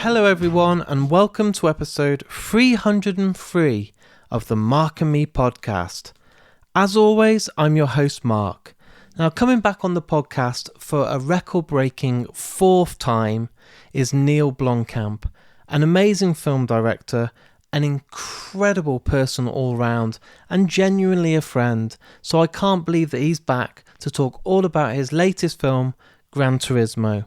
Hello everyone and welcome to episode 303 of the Mark and Me podcast. As always, I'm your host Mark. Now coming back on the podcast for a record-breaking fourth time is Neill Blomkamp, an amazing film director, an incredible person all round and genuinely a friend, so I can't believe that he's back to talk all about his latest film, Gran Turismo.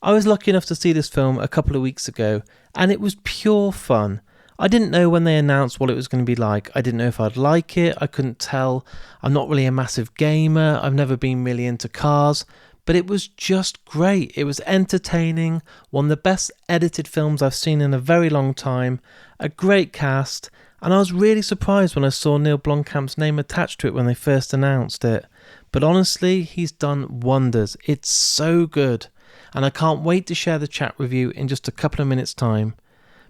I was lucky enough to see this film a couple of weeks ago and it was pure fun. I didn't know when they announced what it was going to be like. I didn't know if I'd like it. I couldn't tell. I'm not really a massive gamer. I've never been really into cars. But it was just great. It was entertaining. One of the best edited films I've seen in a very long time. A great cast. And I was really surprised when I saw Neill Blomkamp's name attached to it when they first announced it. But honestly, he's done wonders. It's so good. And I can't wait to share the chat with you in just a couple of minutes' time.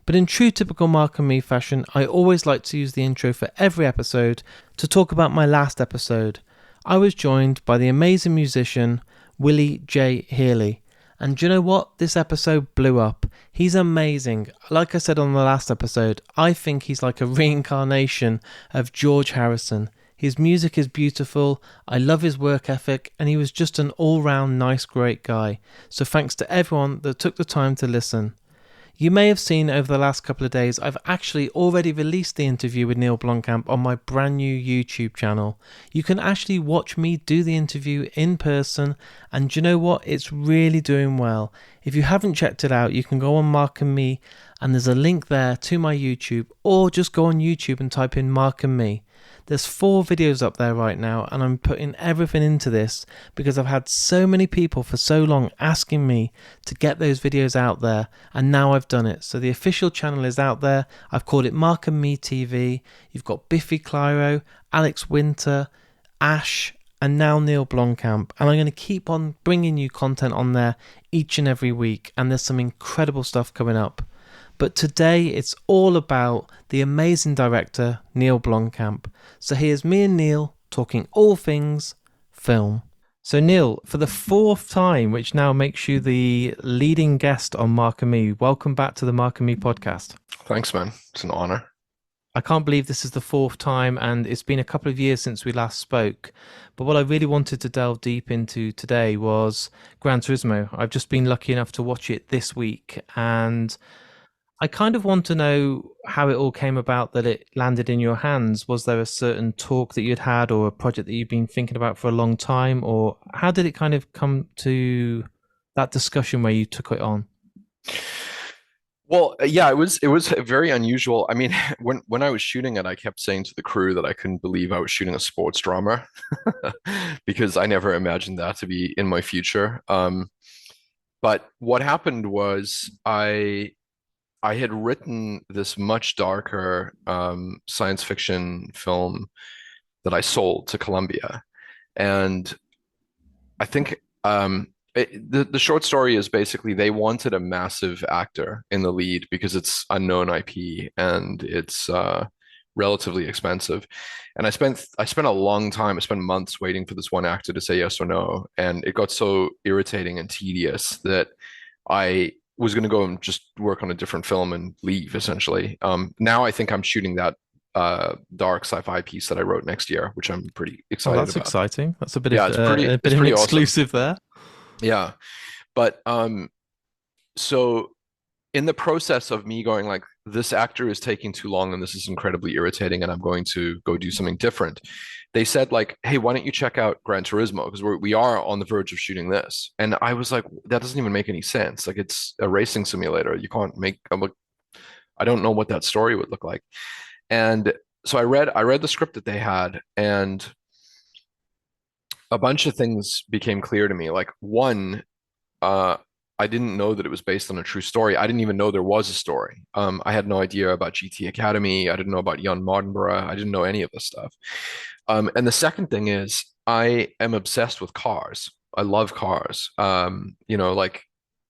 But in true typical Mark and Me fashion, I always like to use the intro for every episode to talk about my last episode. I was joined by the amazing musician Willie J. Healy. And do you know what? This episode blew up. He's amazing. Like I said on the last episode, I think he's like a reincarnation of George Harrison. His music is beautiful, I love his work ethic, and he was just an all-round nice, great guy. So thanks to everyone that took the time to listen. You may have seen over the last couple of days, I've actually already released the interview with Neill Blomkamp on my brand new YouTube channel. You can actually watch me do the interview in person, and do you know what? It's really doing well. If you haven't checked it out, you can go on Mark and Me, and there's a link there to my YouTube, or just go on YouTube and type in Mark and Me. There's 4 videos up there right now and I'm putting everything into this because I've had so many people for so long asking me to get those videos out there, and now I've done it. So the official channel is out there. I've called it Mark and Me TV. You've got Biffy Clyro, Alex Winter, Ash and now Neill Blomkamp, and I'm going to keep on bringing you content on there each and every week, and there's some incredible stuff coming up. But today it's all about the amazing director Neill Blomkamp. So here's me and Neill talking all things film. So Neill, for the 4th time, which now makes you the leading guest on Mark and Me, welcome back to the Mark and Me podcast. Thanks, man. It's an honor. I can't believe this is the 4th time, and it's been a couple of years since we last spoke. But what I really wanted to delve deep into today was Gran Turismo. I've just been lucky enough to watch it this week, and I kind of want to know how it all came about that it landed in your hands. Was there a certain talk that you'd had or a project that you've been thinking about for a long time? Or how did it kind of come to that discussion where you took it on? Well, yeah, it was very unusual. I mean, when I was shooting it, I kept saying to the crew that I couldn't believe I was shooting a sports drama because I never imagined that to be in my future. But what happened was I had written this much darker science fiction film that I sold to Columbia, and I think the short story is basically they wanted a massive actor in the lead because it's unknown IP and it's relatively expensive. And I spent a long time, I spent months waiting for this one actor to say yes or no, and it got so irritating and tedious that I was going to go and just work on a different film and leave essentially. Now I think I'm shooting that dark sci-fi piece that I wrote next year, which I'm pretty excited about. That's exciting. That's a bit Yeah, of it's an pretty exclusive awesome. there. Yeah, but so in the process of me going like, this actor is taking too long and this is incredibly irritating and I'm going to go do something different. They said like, hey, why don't you check out Gran Turismo? Because we are on the verge of shooting this. And I was like, that doesn't even make any sense. Like it's a racing simulator. You can't make, I'm like, I don't know what that story would look like. And so I read the script that they had, and a bunch of things became clear to me. Like one, uh, I didn't know that it was based on a true story. I didn't even know there was a story. I had no idea about GT Academy. I didn't know about Jan Mardenborough. I didn't know any of this stuff. And the second thing is, I am obsessed with cars. I love cars. Like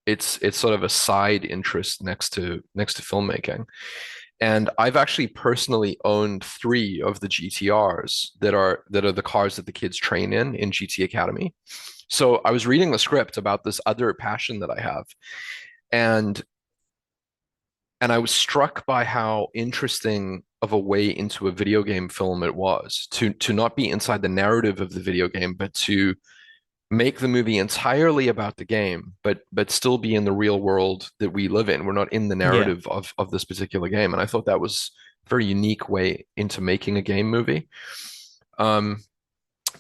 it's sort of a side interest next to filmmaking. And I've actually personally owned 3 of the GTRs that are the cars that the kids train in GT Academy. So I was reading the script about this other passion that I have, and and I was struck by how interesting of a way into a video game film it was to not be inside the narrative of the video game, but to make the movie entirely about the game, but still be in the real world that we live in. We're not in the Yeah. narrative of this particular game, and I thought that was a very unique way into making a game movie. Um,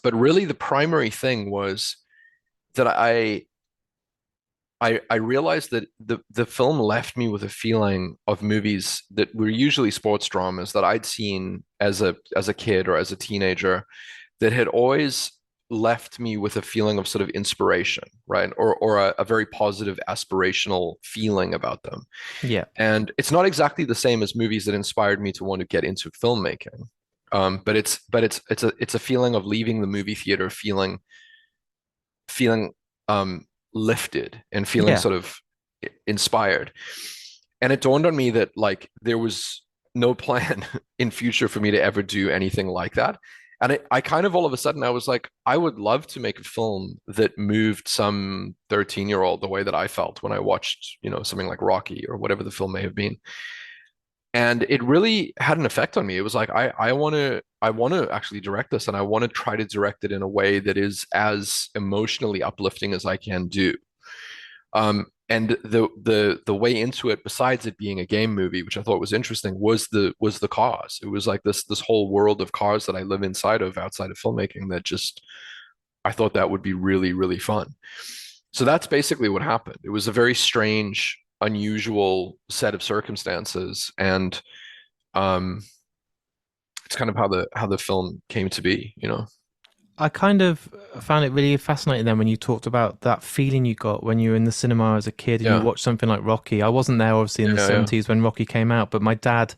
but really, the primary thing was that I realized that the film left me with a feeling of movies that were usually sports dramas that I'd seen as a kid or as a teenager that had always left me with a feeling of sort of inspiration, right? Or a very positive aspirational feeling about them. Yeah. And it's not exactly the same as movies that inspired me to want to get into filmmaking. But it's a feeling of leaving the movie theater feeling lifted and feeling Yeah. sort of inspired. And it dawned on me that like there was no plan in future for me to ever do anything like that. And I kind of all of a sudden I was like, I would love to make a film that moved some 13-year-old the way that I felt when I watched, something like Rocky or whatever the film may have been. And it really had an effect on me. It was like I want to actually direct this, and I want to try to direct it in a way that is as emotionally uplifting as I can do. And the way into it, besides it being a game movie, which I thought was interesting, was the cause. It was like this whole world of cars that I live inside of outside of filmmaking that just I thought that would be really, really fun. So that's basically what happened. It was a very strange, unusual set of circumstances, and um, it's kind of how the film came to be. I kind of found it really fascinating then when you talked about that feeling you got when you were in the cinema as a kid and you Yeah, watched something like Rocky. I wasn't there obviously in the yeah, yeah, 70s when Rocky came out, but my dad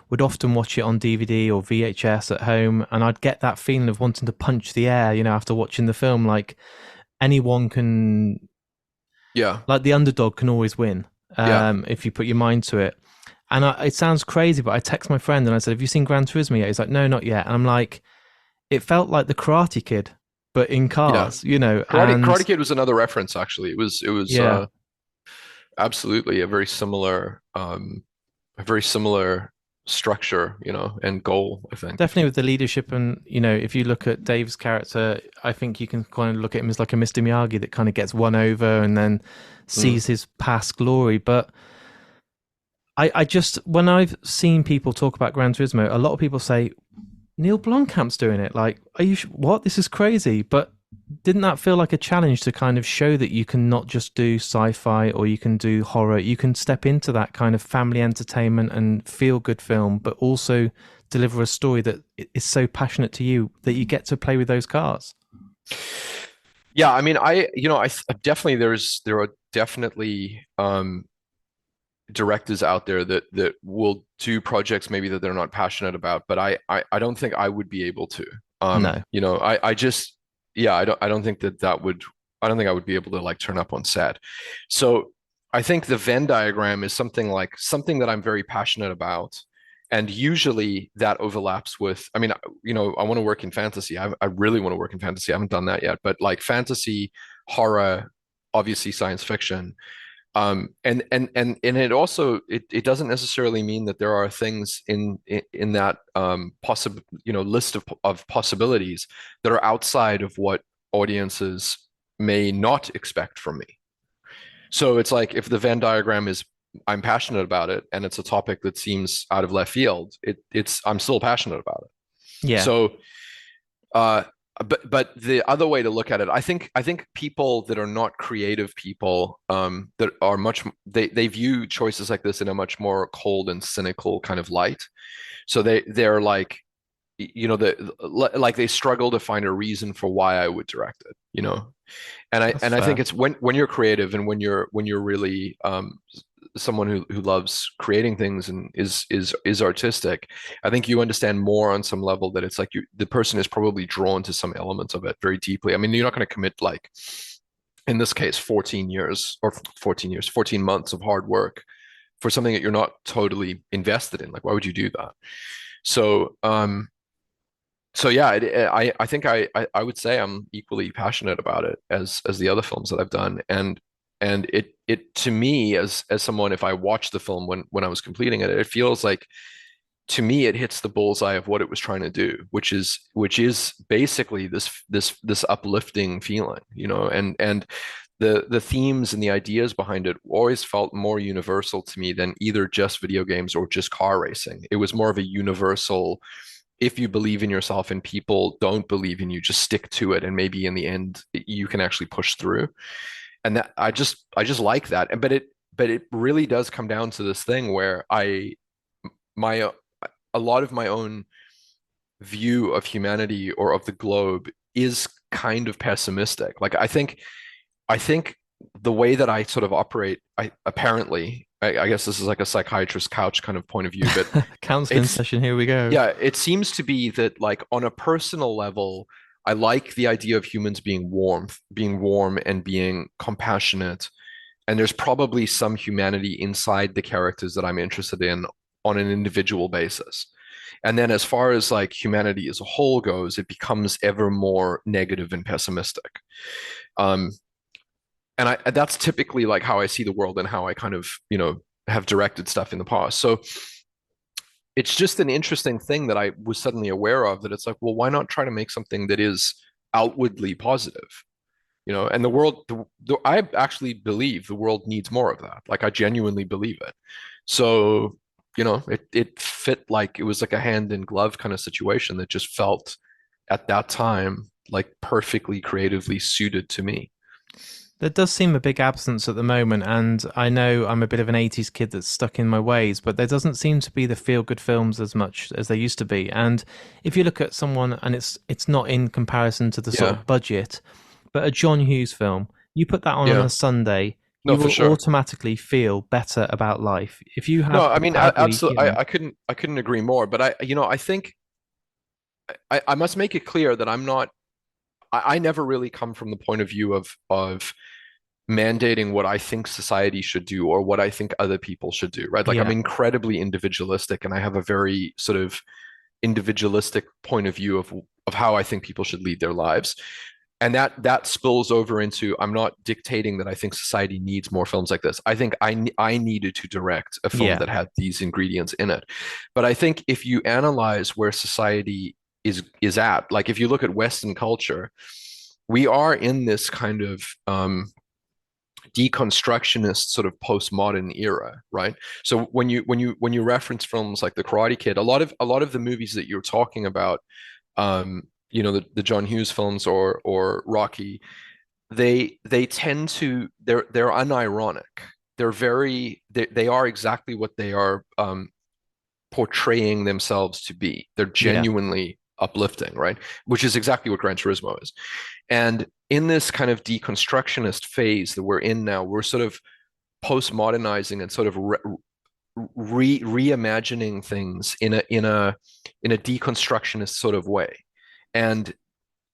would often watch it on DVD or VHS at home, and I'd get that feeling of wanting to punch the air, after watching the film. Like anyone can, yeah, like the underdog can always win yeah, if you put your mind to it. And it sounds crazy, but I text my friend and I said, "Have you seen Gran Turismo yet?" He's like, "No, not yet." And I'm like, it felt like the Karate Kid, but in yeah. cars, Karate and Kid was another reference, actually. It was yeah, absolutely a very similar structure, and goal, I think. definitely with the leadership. And, if you look at Dave's character, I think you can kind of look at him as like a Mr. Miyagi that kind of gets won over and then Mm. sees his past glory. But I just, when I've seen people talk about Gran Turismo, a lot of people say, Neill Blomkamp's doing it. Like, are you, what? This is crazy. But didn't that feel like a challenge to kind of show that you can not just do sci-fi or you can do horror, you can step into that kind of family entertainment and feel good film, but also deliver a story that is so passionate to you that you get to play with those cars? Yeah, I mean, definitely there are definitely directors out there that will do projects maybe that they're not passionate about, but I don't think I would be able to. No. I just yeah, I don't think I don't think I would be able to like turn up on set. So I think the Venn diagram is something that I'm very passionate about. And usually that overlaps with, I mean, I want to work in fantasy. I really want to work in fantasy. I haven't done that yet, but like fantasy, horror, obviously science fiction. And it doesn't necessarily mean that there are things in that possible list of possibilities that are outside of what audiences may not expect from me. So it's like if the Venn diagram is I'm passionate about it and it's a topic that seems out of left field, it's I'm still passionate about it. Yeah. So uh, but the other way to look at it, I think people that are not creative people, that are they view choices like this in a much more cold and cynical kind of light. So they're like, like they struggle to find a reason for why I would direct it. That's And I think fair. it's when you're creative and when you're really someone who loves creating things and is artistic, I think you understand more on some level that it's like the person is probably drawn to some elements of it very deeply. I mean, you're not going to commit like in this case 14 months of hard work for something that you're not totally invested in. Like, why would you do that? So so yeah, I think I would say I'm equally passionate about it as the other films that I've done. And And it to me, as someone, if I watched the film when I was completing it, it feels like, to me, it hits the bullseye of what it was trying to do, which is basically this uplifting feeling, and the themes and the ideas behind it always felt more universal to me than either just video games or just car racing. It was more of a universal, if you believe in yourself and people don't believe in you, just stick to it, and maybe in the end you can actually push through. And that I just like that. And but it really does come down to this thing where my a lot of my own view of humanity or of the globe is kind of pessimistic. Like I think the way that I sort of operate, I guess this is like a psychiatrist couch kind of point of view, but Counseling it's session, here we go. yeah, it seems to be that, like, on a personal level, I like the idea of humans being warm and being compassionate. And there's probably some humanity inside the characters that I'm interested in on an individual basis. And then as far as like humanity as a whole goes, it becomes ever more negative and pessimistic. Um, and that's typically like how I see the world and how I kind of, have directed stuff in the past. So it's just an interesting thing that I was suddenly aware of, that it's like, well, why not try to make something that is outwardly positive? And the world, I actually believe the world needs more of that. Like, I genuinely believe it. So, it fit, like it was like a hand in glove kind of situation that just felt at that time like perfectly creatively suited to me. There does seem a big absence at the moment, and I know I'm a bit of an 80s kid that's stuck in my ways, but there doesn't seem to be the feel-good films as much as there used to be. And if you look at someone, and it's not in comparison to the sort Yeah. of budget, but a John Hughes film, you put that on Yeah. a Sunday, No, you for will sure. automatically feel better about life. If you No, have I a mean, bad week, absolutely. I couldn't agree more. But I think I must make it clear that I never really come from the point of view of mandating what I think society should do or what I think other people should do, right? Like, I'm yeah, incredibly individualistic, and I have a very sort of individualistic point of view of how I think people should lead their lives. And that spills over into, I'm not dictating that I think society needs more films like this. I think I needed to direct a film yeah, that had these ingredients in it. But I think if you analyze where society is at, like if you look at Western culture, we are in this kind of deconstructionist sort of postmodern era, right? So when you reference films like The Karate Kid, a lot of the movies that you're talking about, the John Hughes films or Rocky, they tend to, they're unironic. They are exactly what they are portraying themselves to be. They're yeah. genuinely uplifting, right? Which is exactly what Gran Turismo is. And in this kind of deconstructionist phase that we're in now, we're sort of postmodernizing and sort of reimagining things in a deconstructionist sort of way. And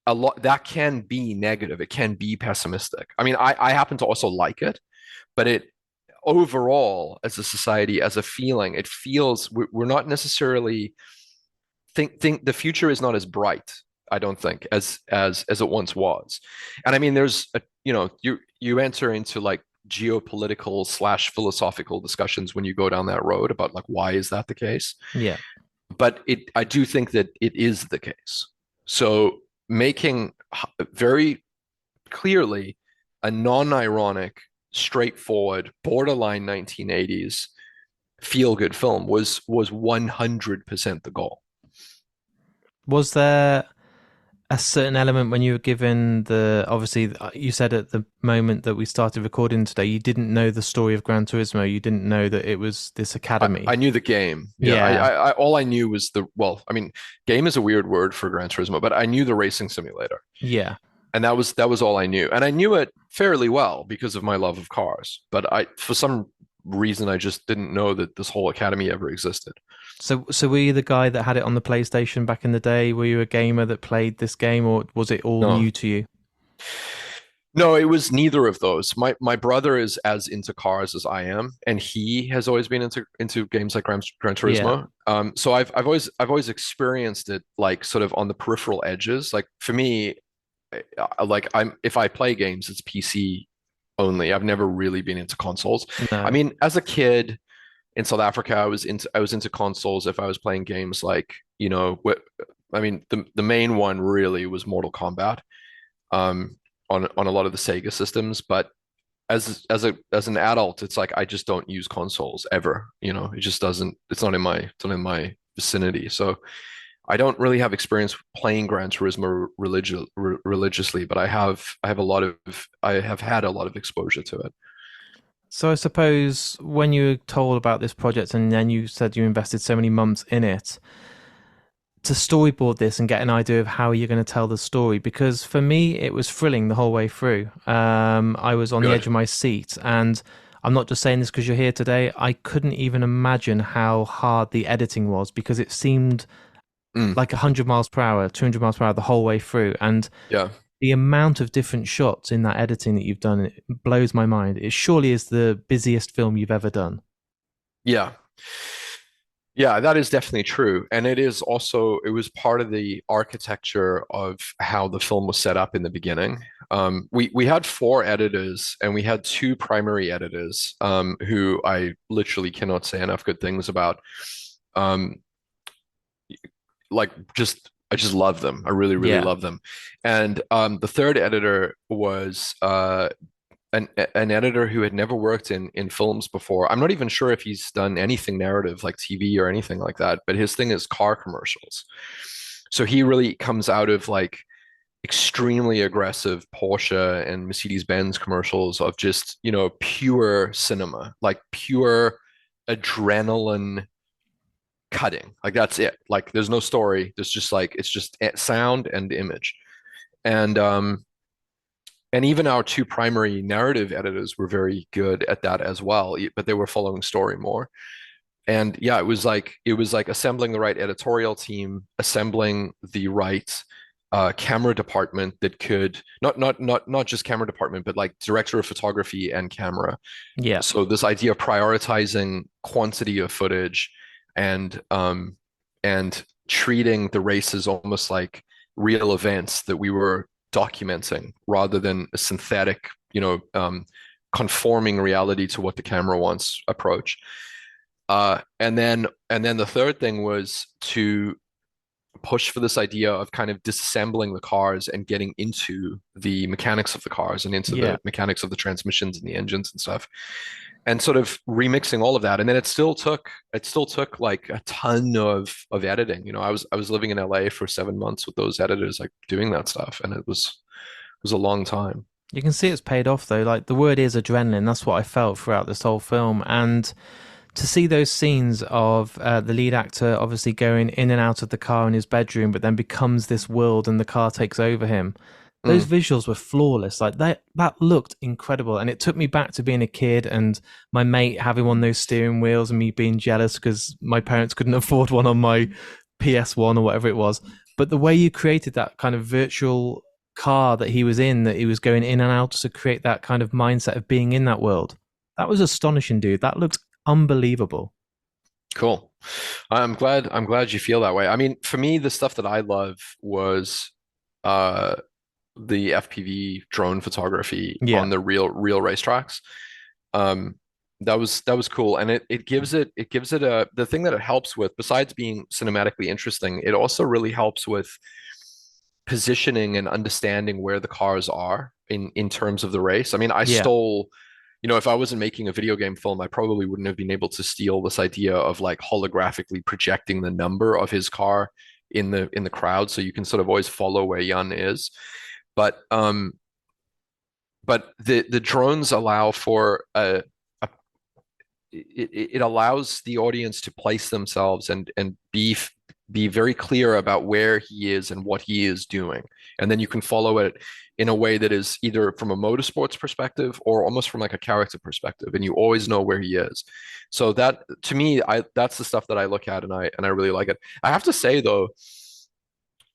a lot that can be negative. It can be pessimistic. I mean, I happen to also like it, but it overall, as a society, as a feeling, it feels we're not necessarily think the future is not as bright, I don't think, as it once was. And I mean, there's you enter into like geopolitical slash philosophical discussions when you go down that road about like, why is that the case? Yeah. But I do think that it is the case. So making very clearly a non-ironic, straightforward, borderline 1980s feel-good film was 100% the goal. Was there a certain element when you were given obviously you said at the moment that we started recording today, you didn't know the story of Gran Turismo, you didn't know that it was this I academy. knew the game. Yeah, Yeah, all I knew was I mean, game is a weird word for Gran Turismo, but I knew the racing simulator, yeah. and that was all I knew, and I knew it fairly well because of my love of cars. But for some reason, I just didn't know that this whole academy ever existed. So were you the guy that had it on the PlayStation back in the day? Were you a gamer that played this game, or was it all No, new to you? no, it was neither of those. My brother is as into cars as I am, and he has always been into games like Gran Yeah, Turismo. So I've always experienced it like sort of on the peripheral edges. Like for me, like if I play games, it's PC only. I've never really been into consoles. I No. mean, as a kid in South Africa, I was into consoles if I was playing games like, I mean, the main one really was Mortal Kombat, um, on a lot of the Sega systems. But as an adult, it's like I just don't use consoles ever. It just doesn't. It's not in my vicinity. So I don't really have experience playing Gran Turismo religiously, but I have had a lot of exposure to it. So I suppose when you were told about this project and then you said you invested so many months in it, to storyboard this and get an idea of how you're going to tell the story, because for me it was thrilling the whole way through. I was on the edge Good. of my seat, and I'm not just saying this because you're here today. I couldn't even imagine how hard the editing was, because it seemed Mm, like 100 miles per hour, 200 miles per hour the whole way through. And yeah. the amount of different shots in that editing that you've done, it blows my mind. It surely is the busiest film you've ever done. Yeah. Yeah, that is definitely true. And it was part of the architecture of how the film was set up in the beginning. We had four editors and we had two primary editors, who I literally cannot say enough good things about. Um, like I just love them. I really, really Yeah. love them. And the third editor was an editor who had never worked in films before. I'm not even sure if he's done anything narrative like TV or anything like that, but his thing is car commercials. So he really comes out of like extremely aggressive Porsche and Mercedes-Benz commercials of just, pure cinema, like pure adrenaline cutting. Like that's it. Like there's no story. There's just like it's just sound and image. And and even our two primary narrative editors were very good at that as well, but they were following story more. And yeah, it was like assembling the right editorial team, assembling the right camera department that could not just camera department, but like director of photography and camera. Yeah. So this idea of prioritizing quantity of footage and treating the races almost like real events that we were documenting rather than a synthetic, conforming reality to what the camera wants approach. And then the third thing was to push for this idea of kind of disassembling the cars and getting into the mechanics of the cars and into Yeah. the mechanics of the transmissions and the engines and stuff, and sort of remixing all of that. And then it still took like a ton of editing. I was living in LA for 7 months with those editors, like doing that stuff, and it was a long time. You can see it's paid off though. Like the word is adrenaline. That's what I felt throughout this whole film. And to see those scenes of the lead actor obviously going in and out of the car in his bedroom, but then becomes this world and the car takes over him. Those Mm, visuals were flawless. Like that looked incredible. And it took me back to being a kid and my mate having one of those steering wheels and me being jealous because my parents couldn't afford one on my PS1 or whatever it was. But the way you created that kind of virtual car that he was in, that he was going in and out to create that kind of mindset of being in that world, that was astonishing, dude. That looked unbelievable. cool. I'm glad you feel that way. I mean, for me, the stuff that I love was uh the FPV drone photography Yeah. on the real racetracks. Um, that was cool, and it gives it the thing that it helps with, besides being cinematically interesting, it also really helps with positioning and understanding where the cars are in terms of the race. I mean, Yeah. if I wasn't making a video game film, I probably wouldn't have been able to steal this idea of like holographically projecting the number of his car in the crowd, so you can sort of always follow where Yun is. But the drones allow for it allows the audience to place themselves and be very clear about where he is and what he is doing, and then you can follow it in a way that is either from a motorsports perspective or almost from like a character perspective, and you always know where he is. So that, to me, that's the stuff that I look at, and I really like it. I have to say though,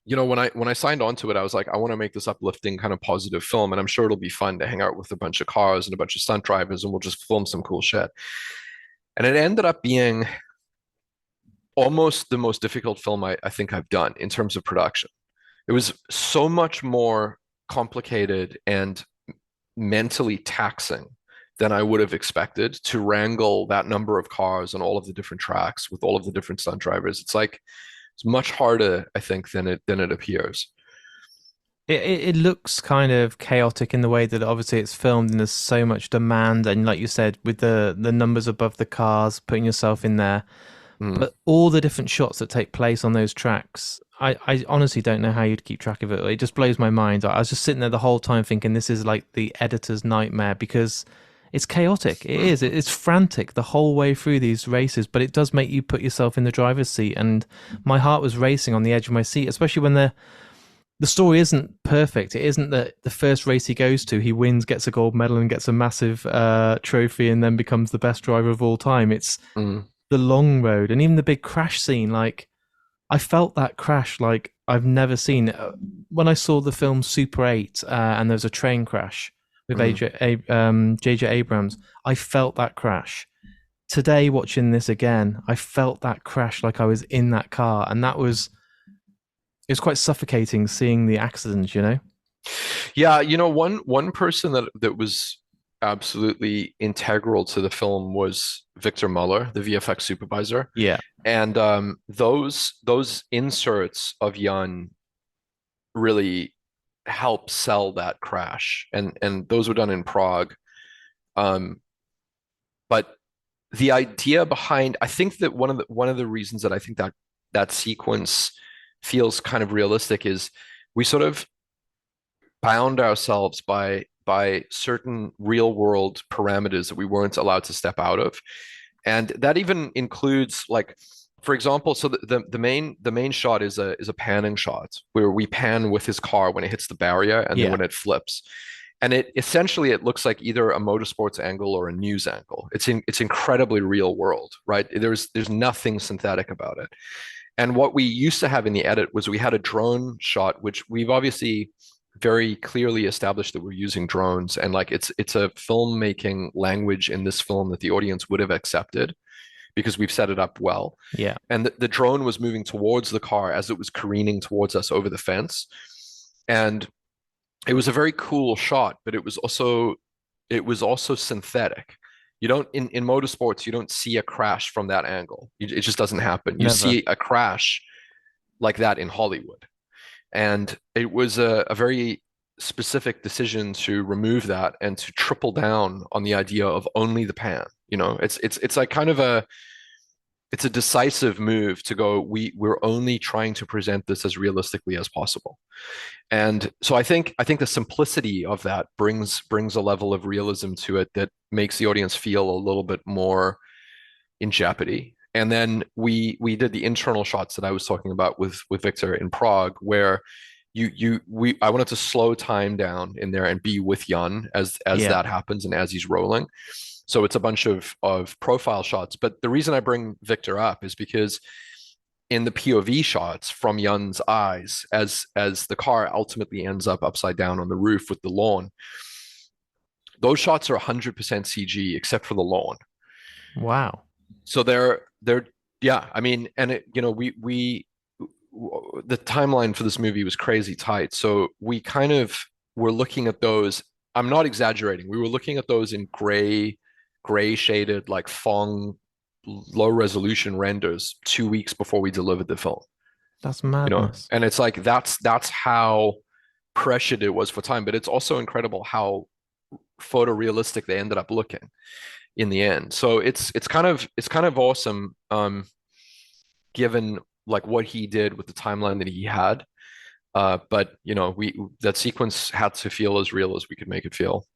when I signed on to it, I was like, I want to make this uplifting kind of positive film, and I'm sure it'll be fun to hang out with a bunch of cars and a bunch of stunt drivers, and we'll just film some cool shit. And it ended up being almost the most difficult film I think I've done in terms of production. It was so much more complicated and mentally taxing than I would have expected to wrangle that number of cars on all of the different tracks with all of the different stunt drivers. It's like it's much harder, I think, than it appears. It looks kind of chaotic in the way that obviously it's filmed and there's so much demand, and like you said, with the numbers above the cars, putting yourself in there. Mm. But all the different shots that take place on those tracks, I honestly don't know how you'd keep track of it. It just blows my mind. I was just sitting there the whole time thinking this is like the editor's nightmare because it's chaotic. It is. It's frantic the whole way through these races, but it does make you put yourself in the driver's seat. And my heart was racing on the edge of my seat, especially when the story isn't perfect. It isn't that the first race he goes to, he wins, gets a gold medal, and gets a massive trophy, and then becomes the best driver of all time. It's Mm. the long road, and even the big crash scene. Like I felt that crash like I've never seen. When I saw the film Super 8, and there was a train crash with Mm. J.J. Abrams, I felt that crash. Today, watching this again, I felt that crash like I was in that car, and it was quite suffocating seeing the accident, you know? Yeah, one person that was absolutely integral to the film was Victor Muller, the VFX supervisor. Yeah. And those inserts of Yun really help sell that crash. And those were done in Prague. Um, but the idea behind, I think that one of the reasons that I think that that sequence feels kind of realistic is we sort of bound ourselves by certain real world parameters that we weren't allowed to step out of. And that even includes like, for example, so the main shot is a panning shot where we pan with his car when it hits the barrier and then Yeah. when it flips. And it essentially it looks like either a motorsports angle or a news angle. It's incredibly real world, right? There's nothing synthetic about it. And what we used to have in the edit was we had a drone shot, which we've obviously very clearly established that we're using drones, and like it's a filmmaking language in this film that the audience would have accepted because we've set it up well. Yeah. And the drone was moving towards the car as it was careening towards us over the fence, and it was a very cool shot, but it was also synthetic. You don't in motorsports, you don't see a crash from that angle. It just doesn't happen. You Never. see a crash like that in Hollywood. And it was a very specific decision to remove that and to triple down on the idea of only the pan. It's like kind of it's a decisive move to go, we're only trying to present this as realistically as possible. And so I think the simplicity of that brings a level of realism to it that makes the audience feel a little bit more in jeopardy. And then we did the internal shots that I was talking about with Victor in Prague, where I wanted to slow time down in there and be with Jan as Yeah. that happens and as he's rolling. So it's a bunch of profile shots. But the reason I bring Victor up is because in the POV shots from Jan's eyes, as the car ultimately ends up upside down on the roof with the lawn, those shots are 100% CG except for the lawn. Wow. So they're yeah, I mean, and we the timeline for this movie was crazy tight. So we kind of were looking at those. I'm not exaggerating. We were looking at those in gray shaded, like Phong low resolution renders 2 weeks before we delivered the film. That's madness. And it's like that's how pressured it was for time. But it's also incredible how photorealistic they ended up looking in the end. So it's kind of awesome, given like what he did with the timeline that he had. But we that sequence had to feel as real as we could make it feel.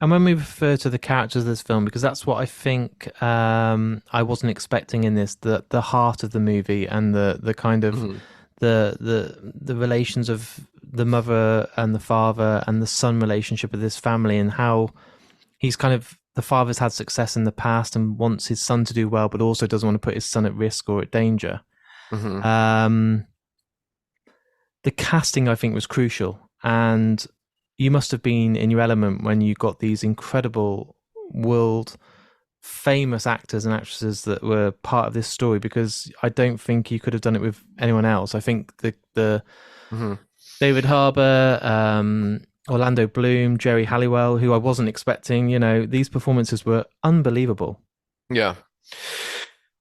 And when we refer to the characters of this film, because that's what I think I wasn't expecting in this, the heart of the movie and the kind of Mhm. the relations of the mother and the father and the son relationship of this family, and how he's kind of the father's had success in the past and wants his son to do well, but also doesn't want to put his son at risk or at danger. Mhm. Um, the casting, I think, was crucial, and you must have been in your element when you got these incredible world famous actors and actresses that were part of this story, because I don't think you could have done it with anyone else. I think the Mhm. David Harbour, Orlando Bloom, Jerry Halliwell, who I wasn't expecting. These performances were unbelievable. Yeah.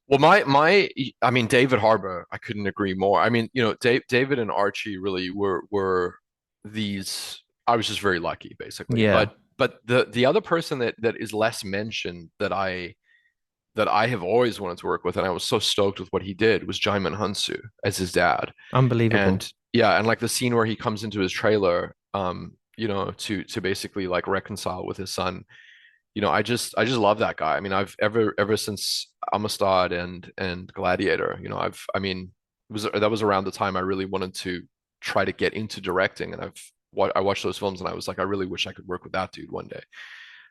Well, I mean, David Harbour, I couldn't agree more. I mean, David and Archie really were these. I was just very lucky, basically. Yeah, But the other person that is less mentioned that I have always wanted to work with, and I was so stoked with what he did, was Jaimin Hunsu as his dad. unbelievable. And yeah, and like the scene where he comes into his trailer, to basically like reconcile with his son. I just love that guy. I mean, I've ever since Amistad and Gladiator, that was around the time I really wanted to try to get into directing, and I watched those films and I was like, I really wish I could work with that dude one day.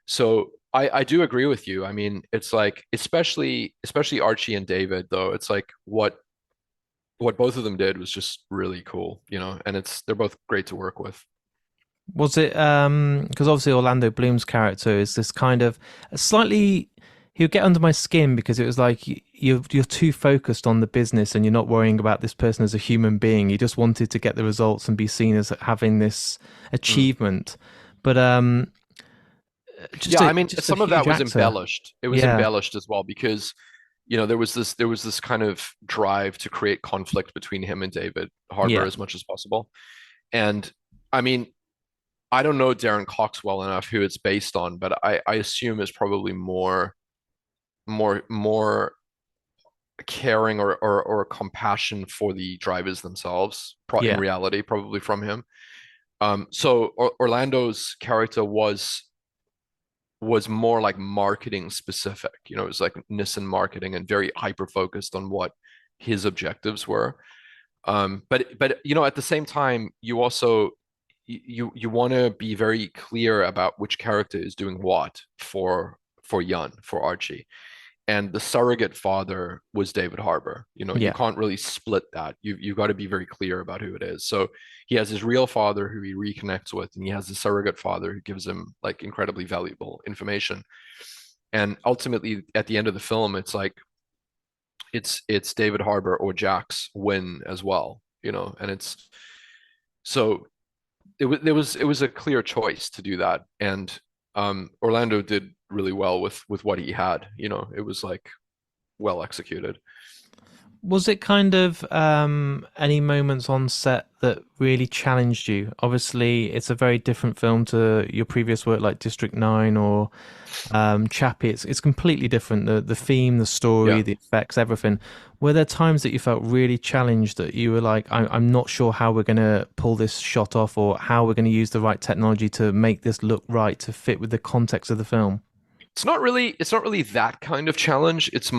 So I do agree with you. I mean, it's like especially Archie and David, though, it's like what both of them did was just really cool, and they're both great to work with. Was it because obviously Orlando Bloom's character is this kind of slightly he would get under my skin because it was like you're too focused on the business and you're not worrying about this person as a human being. You just wanted to get the results and be seen as having this Mm. achievement. But just Yeah, a I mean, just a some of that huge was actor. embellished. It was Yeah, embellished as well because there was this kind of drive to create conflict between him and David Harbour yeah, as much as possible. And I mean, I don't know Darren Cox well enough who it's based on, but I assume is probably more caring or compassion for the drivers themselves, in yeah, reality, probably from him. So Orlando's character was more like marketing specific. It was like Nissan marketing and very hyper focused on what his objectives were. But at the same time, you also you want to be very clear about which character is doing what for Yun, for Archie. And the surrogate father was David Harbour. You yeah. can't really split that. You've got to be very clear about who it is. So he has his real father who he reconnects with, and he has the surrogate father who gives him like incredibly valuable information. And ultimately, at the end of the film, it's like it's David Harbour or Jack's win as well. And it's so it was a clear choice to do that, and Orlando did really well with what he had. It was like well executed. Was it kind of any moments on set that really challenged you? Obviously, it's a very different film to your previous work, like District 9 or Chappie. It's completely different. The theme, the story, Yeah. the effects, everything. Were there times that you felt really challenged that you were like, I'm not sure how we're going to pull this shot off or how we're going to use the right technology to make this look right to fit with the context of the film? It's not really that kind of challenge. It's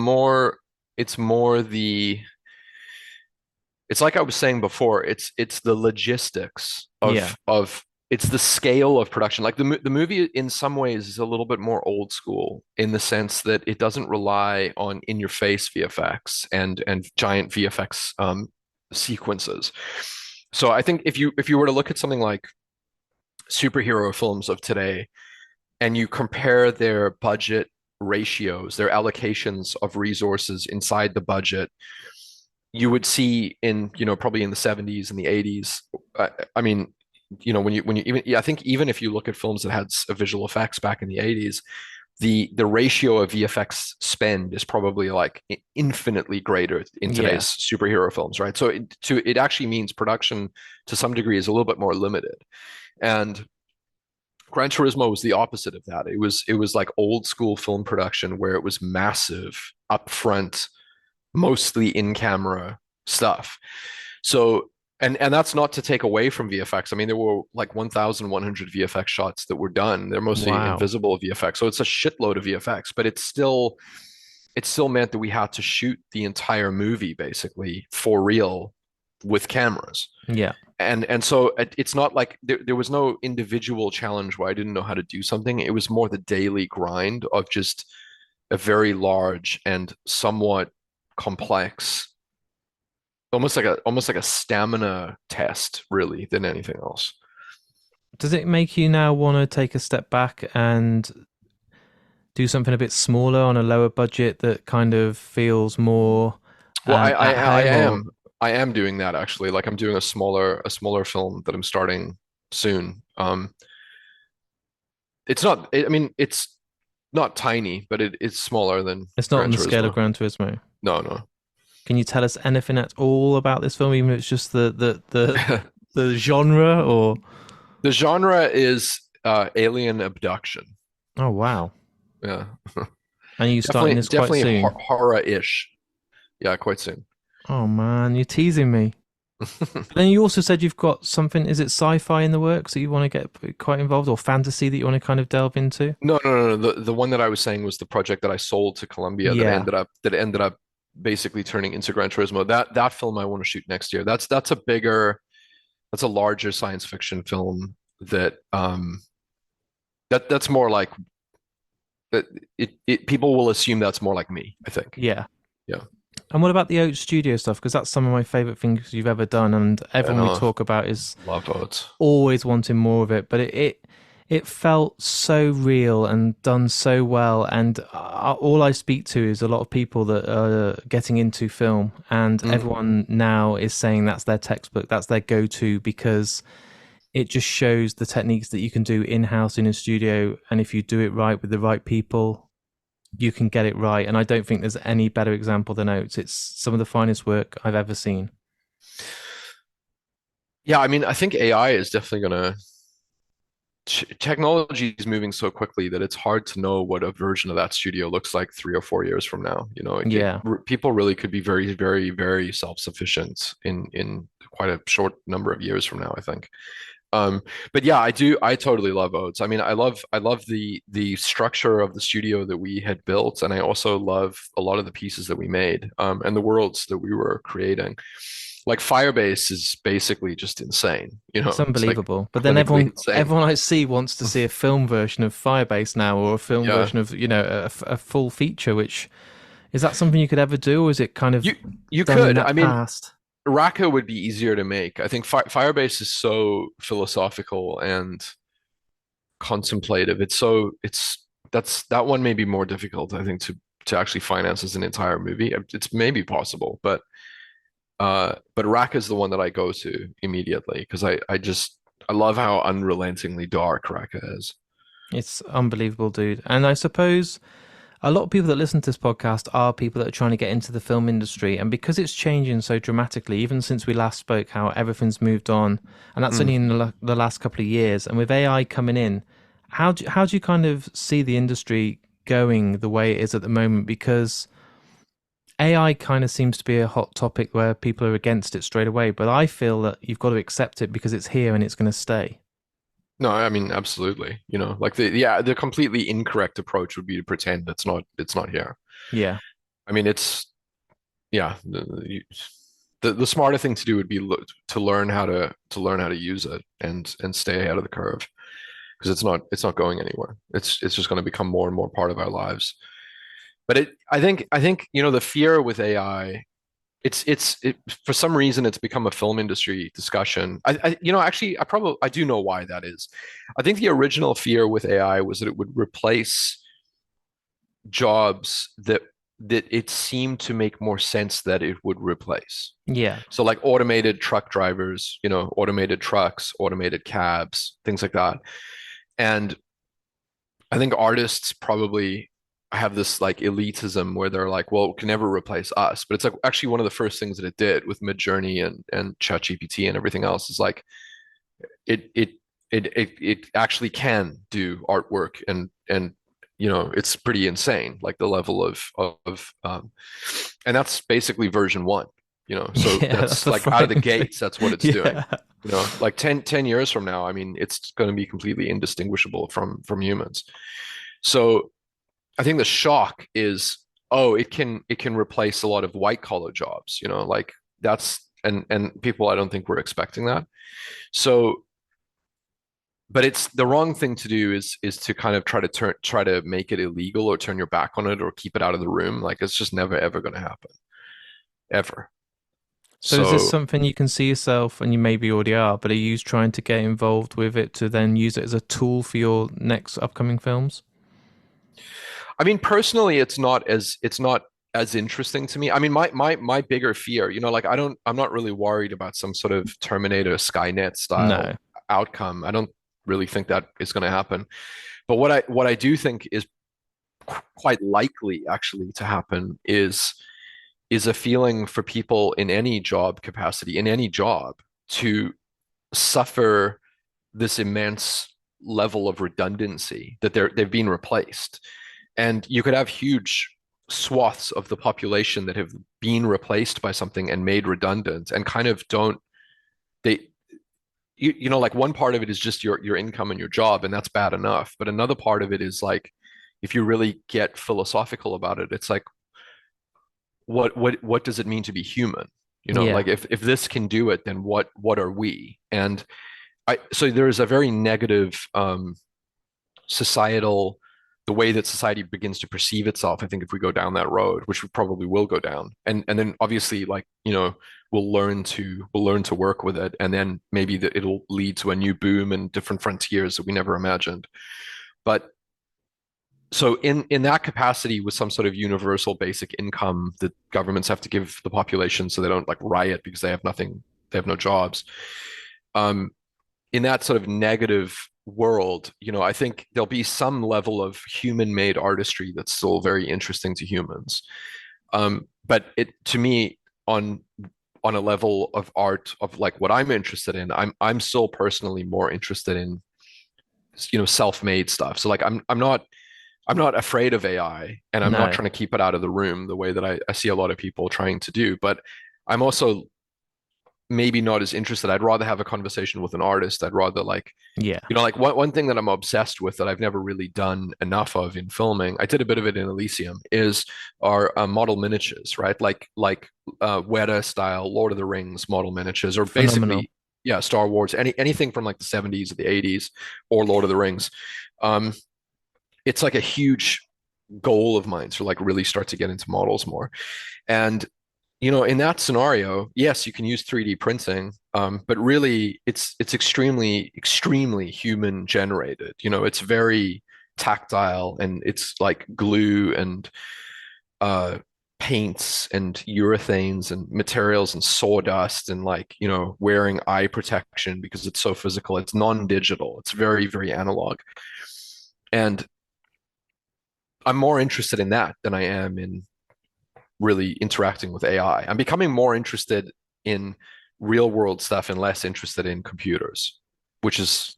like I was saying before, it's the logistics Yeah, of it's the scale of production. Like the movie in some ways is a little bit more old school in the sense that it doesn't rely on in your face VFX and giant VFX sequences. So I think if you were to look at something like superhero films of today and you compare their budget ratios, their allocations of resources inside the budget, you would see probably in the 70s and the 80s. I mean, when you even yeah, I think even if you look at films that had visual effects back in the 80s, the ratio of VFX spend is probably like infinitely greater in yeah, today's superhero films, right? So it actually means production to some degree is a little bit more limited. And Gran Turismo was the opposite of that. It was like old school film production where it was massive, upfront, mostly in camera stuff. So and that's not to take away from VFX. I mean, there were like 1,100 VFX shots that were done. They're mostly wow, invisible VFX. So it's a shitload of VFX, but it still meant that we had to shoot the entire movie basically for real with cameras. yeah. And so it's not like there was no individual challenge where I didn't know how to do something. It was more the daily grind of just a very large and somewhat complex, almost like a stamina test, really, than anything else. Does it make you now want to take a step back and do something a bit smaller on a lower budget that kind of feels more Well, I I, at I home? Or am I am doing that actually. Like I'm doing a smaller film that I'm starting soon. I mean, it's not tiny, but it's smaller than It's not on Gran the scale of Turismo. Gran Turismo. No, no. Can you tell us anything at all about this film, even if it's just the genre or? The genre is alien abduction. Oh wow! Yeah, And you starting this quite definitely soon? horror-ish. Yeah, quite soon. Oh man, you're teasing me. But then you also said you've got something. Is it sci-fi in the works that you want to get quite involved, or fantasy that you want to kind of delve into? No. The one that I was saying was the project that I sold to Columbia Yeah, that ended up basically turning into Gran Turismo. That film I want to shoot next year. That's a bigger, that's a larger science fiction film that's more like that. People will assume that's more like me, I think. yeah. Yeah, And what about the Oat Studio stuff? Because that's some of my favorite things you've ever done, and and everyone we talk about is love Oates. always wanting more of it. But it felt so real and done so well. And all I speak to is a lot of people that are getting into film, and Mm. everyone now is saying that's their textbook, that's their go-to because it just shows the techniques that you can do in-house in a studio, and if you do it right with the right people, you can get it right. And I don't think there's any better example than Oates. It's some of the finest work I've ever seen. Yeah, I mean, I think AI is definitely gonna technology is moving so quickly that it's hard to know what a version of that studio looks like 3 or 4 years from now. Yeah, People really could be very, very, very self-sufficient in quite a short number of years from now, I think. Um, but yeah, I totally love Oates. I mean, I love the structure of the studio that we had built, and I also love a lot of the pieces that we made, and the worlds that we were creating. Like Firebase is basically just insane, it's it's like unbelievable. But then clinically insane. everyone I see wants to see a film version of Firebase now, or a film Yeah. version of a full feature. Which is that something you could ever do, or is it kind of You you done in could. I that mean, past? Raqqa would be easier to make. I think Firebase is so philosophical and contemplative. That one may be more difficult, I think, to actually finance as an entire movie. It's maybe possible, but Raqqa is the one that I go to immediately because I love how unrelentingly dark Raqqa is. It's unbelievable, dude. And I suppose a lot of people that listen to this podcast are people that are trying to get into the film industry. And because it's changing so dramatically, even since we last spoke, how everything's moved on, and that's only Mm. in the last couple of years. And with AI coming in, how do you kind of see the industry going the way it is at the moment? Because AI kind of seems to be a hot topic where people are against it straight away. But I feel that you've got to accept it because it's here and it's going to stay. No, I mean absolutely. Like the completely incorrect approach would be to pretend it's not here. Yeah. I mean, yeah, the smarter thing to do would be to learn how to use it and stay ahead of the curve because it's not going anywhere. It's just going to become more and more part of our lives. But I think the fear with AI, it for some reason it's become a film industry discussion. Actually I do know why that is. I think the original fear with AI was that it would replace jobs that it seemed to make more sense that it would replace. Yeah. So like automated truck drivers, automated trucks, automated cabs, things like that. And I think artists probably have this like elitism where they're like, well, it can never replace us. But it's like actually one of the first things that it did with Midjourney and ChatGPT and everything else is like it it it actually can do artwork and it's pretty insane, like the level of and that's basically version one. So Yeah, that's that's the like out of the frightening thing. gates, that's what it's doing. Yeah. Like 10 years from now, I mean, it's going to be completely indistinguishable from humans. So I think the shock is, oh, it can replace a lot of white collar jobs, like that's and people I don't think were expecting that. So but it's the wrong thing to do is to kind of try to make it illegal or turn your back on it or keep it out of the room. Like it's just never ever going to happen ever. So is this So something you can see yourself, and you maybe already are, but are you trying to get involved with it to then use it as a tool for your next upcoming films? I mean, personally, it's not as interesting to me. I mean, my bigger fear, like I'm not really worried about some sort of Terminator Skynet style No. outcome. I don't really think that is going to happen. But what I do think is quite likely actually to happen is a feeling for people in any job capacity, in any job, to suffer this immense level of redundancy that they've been replaced. And you could have huge swaths of the population that have been replaced by something and made redundant and kind of don't they like one part of it is just your income and your job, and that's bad enough. But another part of it is like if you really get philosophical about it, it's like what does it mean to be human? Yeah. Like if this can do it, then what are we? And so there is a very negative societal, the way that society begins to perceive itself. I think if we go down that road, which we probably will go down, and then obviously like we'll learn to work with it, and then maybe it'll lead to a new boom and different frontiers that we never imagined. But so in that capacity, with some sort of universal basic income that governments have to give the population so they don't like riot because they have nothing, they have no jobs. Um, in that sort of negative world, I think there'll be some level of human-made artistry that's still very interesting to humans. But it to me on a level of art of like what I'm interested in, I'm still personally more interested in self-made stuff. So like I'm not afraid of AI, and I'm not No. trying to keep it out of the room the way that I see a lot of people trying to do. But I'm also maybe not as interested. I'd rather have a conversation with an artist. I'd rather like, Yeah. like one thing that I'm obsessed with that I've never really done enough of in filming. I did a bit of it in Elysium. Is our model miniatures, right? Like Weta style Lord of the Rings model miniatures, or Phenomenal. basically yeah, Star Wars, anything from like the 70s or the 80s, or Lord of the Rings. Um, it's like a huge goal of mine to like really start to get into models more. And in that scenario, yes, you can use 3D printing, but really it's extremely, extremely human generated. It's very tactile, and it's like glue and uh, paints and urethanes and materials and sawdust and like, wearing eye protection because it's so physical. It's non-digital. It's very, very analog. And I'm more interested in that than I am in really interacting with AI. I'm becoming more interested in real world stuff and less interested in computers, which is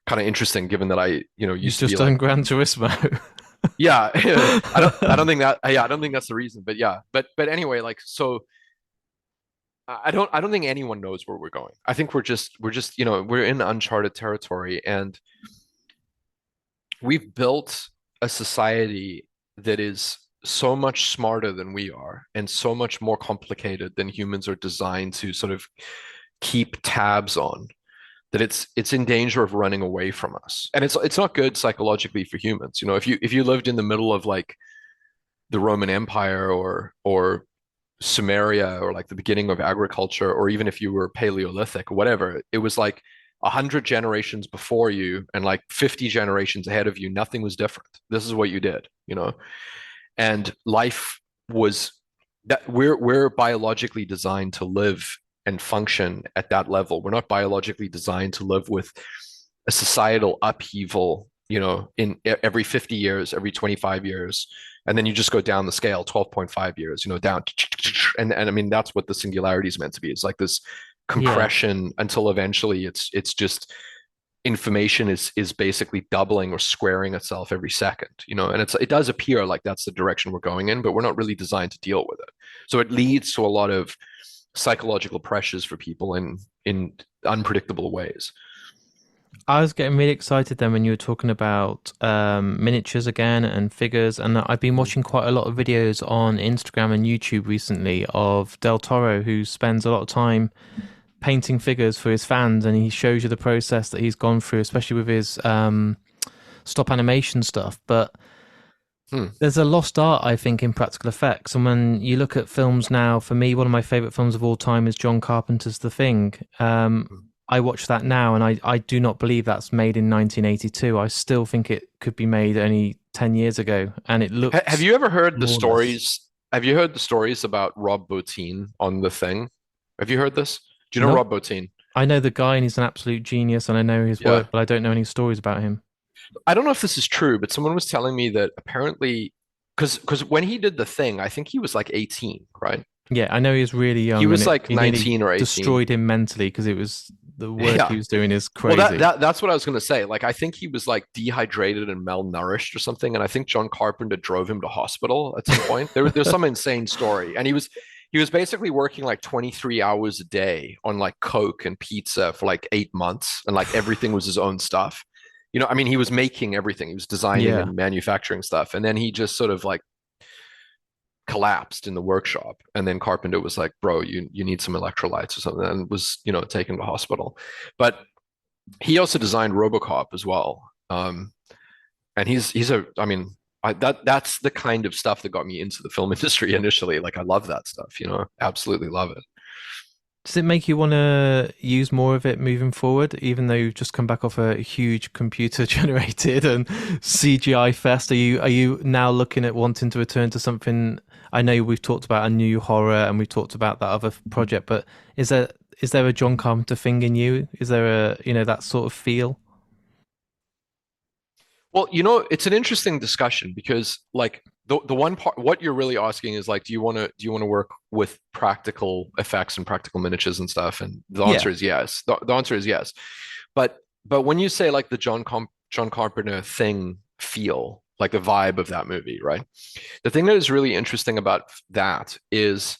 kind of interesting given that I, You've used to be just like, done Gran Turismo. yeah, I don't think that, yeah, I don't think that's the reason, but yeah, but anyway, like, so I don't think anyone knows where we're going. I think we're just, we're in uncharted territory, and we've built a society that is so much smarter than we are and so much more complicated than humans are designed to sort of keep tabs on, that it's in danger of running away from us. And it's not good psychologically for humans. If you lived in the middle of like the Roman Empire, or Sumeria, or like the beginning of agriculture, or even if you were Paleolithic or whatever, it was like 100 generations before you and like 50 generations ahead of you, nothing was different. This is what you did. And life was that we're biologically designed to live and function at that level. We're not biologically designed to live with a societal upheaval, in every 50 years, every 25 years, and then you just go down the scale, 12.5 years, down, and I mean that's what the singularity is meant to be. It's like this Yeah. compression until eventually it's just information is basically doubling or squaring itself every second, and it does appear like that's the direction we're going in, but we're not really designed to deal with it. So it leads to a lot of psychological pressures for people in unpredictable ways. I was getting really excited then when you were talking about miniatures again and figures, and I've been Mm. watching quite a lot of videos on Instagram and YouTube recently of Del Toro, who spends a lot of time painting figures for his fans, and he shows you the process that he's gone through, especially with his stop animation stuff. But Hmm. there's a lost art, I think, in practical effects. And when you look at films now, for me, one of my favorite films of all time is John Carpenter's The Thing. I watch that now, and I do not believe that's made in 1982. I still think it could be made only 10 years ago, and it Have looks you ever heard the flawless. stories? Have you heard the stories about Rob Bottin on The Thing? Have you heard this? Do you know Nope. Rob Bottin? I know the guy and he's an absolute genius and I know his Yeah. work, but I don't know any stories about him. I don't know if this is true, but someone was telling me that apparently, because when he did the thing, I think he was like 18, right? Yeah, I know he was really He young and was like it nearly 19 or 18. destroyed him mentally because it was the work he Yeah. was doing is Well, crazy. that's what I was gonna say. Like, I think he was like dehydrated and malnourished or something, and I think John Carpenter drove him to hospital at some point. There's some insane story, and he was basically working like 23 hours a day on like coke and pizza for like 8 months, and like everything was his own stuff. I mean, he was making everything. He was designing Yeah. and manufacturing stuff, and then he just sort of like collapsed in the workshop. And then Carpenter was like, "Bro, you need some electrolytes or something," and was taken to hospital. But he also designed RoboCop as well. And I mean, that's the kind of stuff that got me into the film industry initially. Like, I love that stuff, absolutely love it. Does it make you want to use more of it moving forward, even though you've just come back off a huge computer generated and CGI fest? Are you now looking at wanting to return to something? I know we've talked about a new horror and we've talked about that other project, but is there a John Carpenter thing in you? Is there a that sort of feel? Well, it's an interesting discussion because like the one part, what you're really asking is like, do you want to work with practical effects and practical miniatures and stuff? And the answer Yeah. is yes. The answer is yes. But when you say like the John Carpenter thing feel, like the vibe of that movie, right? The thing that is really interesting about that is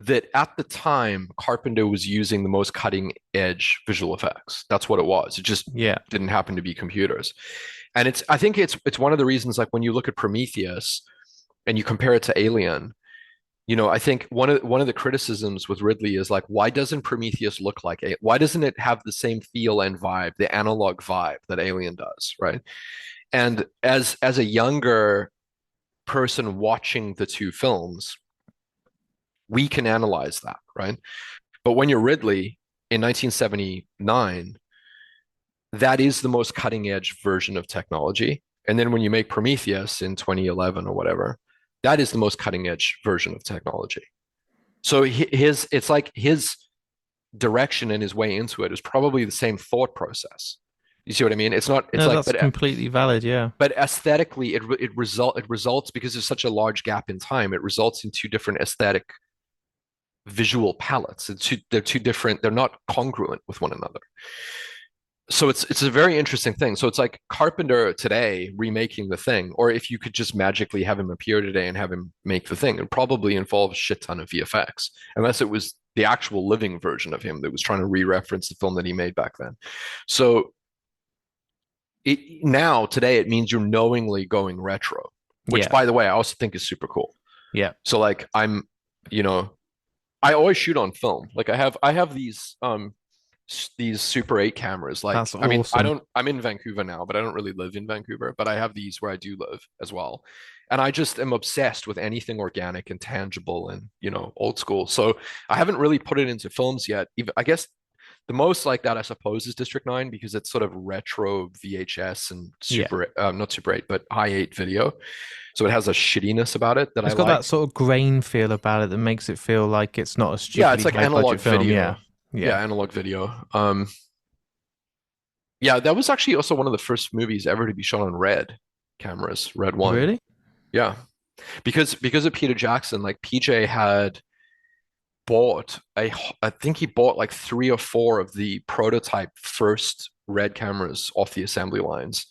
that at the time, Carpenter was using the most cutting edge visual effects. That's what it was. It just Yeah. didn't happen to be computers. And I think it's one of the reasons, like when you look at Prometheus and you compare it to Alien, I think one of the criticisms with Ridley is like, why doesn't Prometheus look like why doesn't it have the same feel and vibe, the analog vibe that Alien does, right? And as a younger person watching the two films, we can analyze that, right? But when you're Ridley in 1979, that is the most cutting edge version of technology. And then when you make Prometheus in 2011 or whatever, that is the most cutting edge version of technology. So it's like his direction and his way into it is probably the same thought process. You see what I mean? It's not. It's No, like, that's completely valid. Yeah. but aesthetically, it results because there's such a large gap in time. It results in two different aesthetic visual palettes. They're two different. They're not congruent with one another. So it's a very interesting thing. So it's like Carpenter today remaking the thing, or if you could just magically have him appear today and have him make the thing, it probably involves a shit ton of VFX, unless it was the actual living version of him that was trying to re-reference the film that he made back then. So now today it means you're knowingly going retro, which Yeah. by the way, I also think is super cool. Yeah. So like you know, I always shoot on film. Like I have these Super 8 cameras. Like, That's I mean, awesome. I'm in Vancouver now, but I don't really live in Vancouver, but I have these where I do live as well. And I just am obsessed with anything organic and tangible and, old school. So I haven't really put it into films yet. Even, I guess the most like that, I suppose, is District 9 because it's sort of retro VHS and Yeah. not Super 8, but high 8 video. So it has a shittiness about it that I It's got that like. sort of grain feel about it that makes it feel like it's not a Yeah, it's stupidly like high analog budget film. video. Yeah. Yeah. Yeah, analog video. Yeah, that was actually also one of the first movies ever to be shot on red cameras, red one. Really? Yeah, because of Peter Jackson, like PJ had bought I think he bought like three or four of the prototype first red cameras off the assembly lines.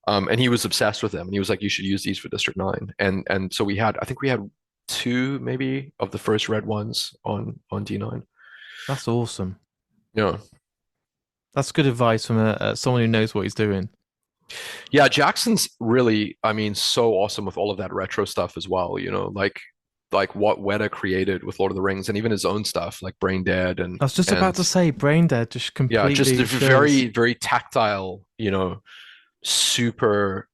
And he was obsessed with them, and he was like, "You should use these for District 9." And so I think we had two maybe of the first red ones on D9. That's awesome. Yeah. That's good advice from someone who knows what he's doing. Yeah, Jackson's really, I mean, so awesome with all of that retro stuff as well, like what Weta created with Lord of the Rings and even his own stuff like Brain Dead I was just about and to say Brain Dead just yeah, just completely a shows. very, very tactile, super